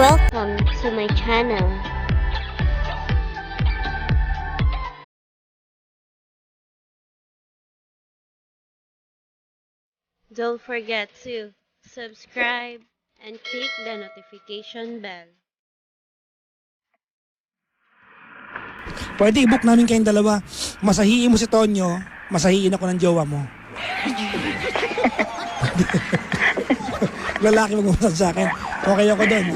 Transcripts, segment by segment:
Welcome to my channel. Don't forget to subscribe and click the notification bell. Pwede i-book namin kayong dalawa. Masahiin mo si Tonyo, masahiin ako ng jowa mo. Lalaki mag-uusap sa akin. Okay ako doon.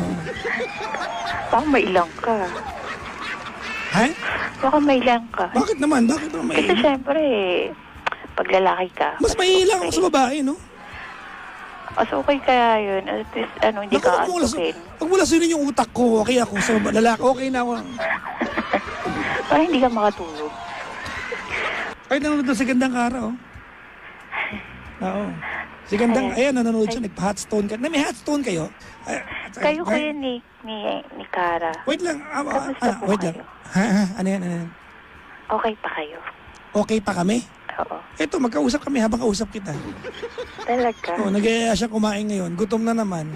Baka may ilang ka. Ha? Baka may ilang ka. Bakit naman? Bakit naman may Kasi syempre, pag lalaki ka. Mas maiilang ako sa babae, no? Mas okay kaya yun. At least, hindi Naku, ka antukin. pag mula sinin yung utak ko, okay ako sa lalaki. Okay na ako. Para hindi ka makatulog. Ay, nanonood na si Gandang Kara, oh. Oo. Si Gandang, ayan, nanonood siya. Nagpa-hotstone ka. May hotstone kayo? Kayo ko yun ni Kara. Wait lang. Kamusta po Wait lang. kayo? Ha? Ano yan? Okay pa kayo? Okay pa kami? Oo. Eto, magkausap kami habang kausap kita. Talaga? Oo, nag-iaya siya kumain ngayon. Gutom na naman.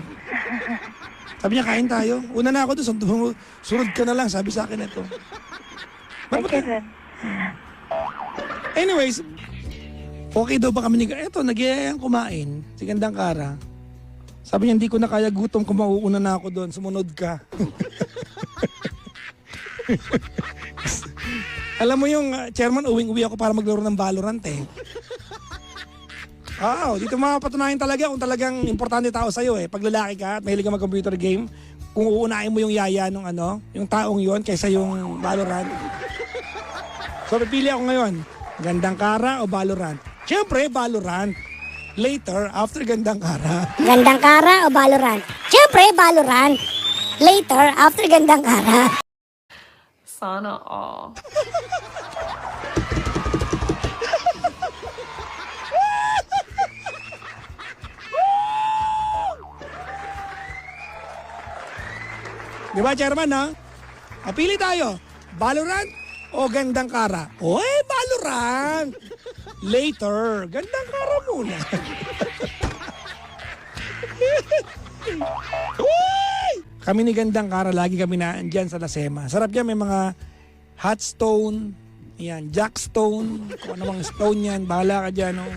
Sabi niya, kain tayo. Una na ako doon. Sunod ka na lang. Sabi sa akin ito. Ay, kailan? Anyways, okay daw ba kami ni... Eto, nag-iayang kumain. Si Gandang Kara. Sabi niya, hindi ko na kaya gutom kung mauuna na ako doon. Sumunod ka. Alam mo yung chairman, uwing-uwi ako para maglaro ng Valorant eh. Dito mapatunayan talaga kung talagang importante tao sa'yo eh. Pag lalaki ka at mahilig ka mag-computer game, kung uunahin mo yung yaya nung yung taong yon kaysa yung Valorant. So pipili ako ngayon, Gandang Kara o Valorant? Siyempre, Valorant. Later, after Gandang Kara. Gandang Kara o Valorant? Siyempre, Valorant. Later, after Gandang Kara. Sana all. Di ba, chairman, ha? Pili tayo. Valorant o Gandang Kara? Oy, Valorant! Later, Gandang Kara muna. Uy! Kami ni Gandang Kara, lagi kami na andyan sa Lasema. Sarap yan, may mga hot stone, yan, jackstone, kung anong stone yan, bahala ka dyan. Oh.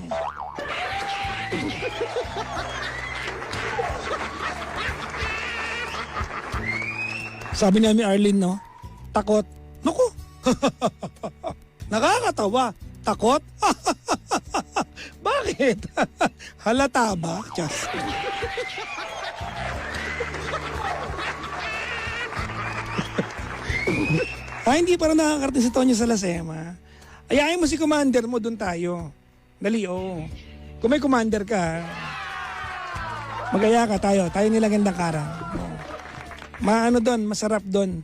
Sabi niya ni Arlene, no? Takot. Naku! Nakakatawa. Takot? Bakit? Halata ba? Just. Hindi para nakakarating si Tonyo sa Lasema. Ayayin mo si commander mo, doon tayo. Dali, oo. Kung may commander ka, mag-aya ka tayo. Tayo nila Gandang Kara. Maano doon, masarap doon.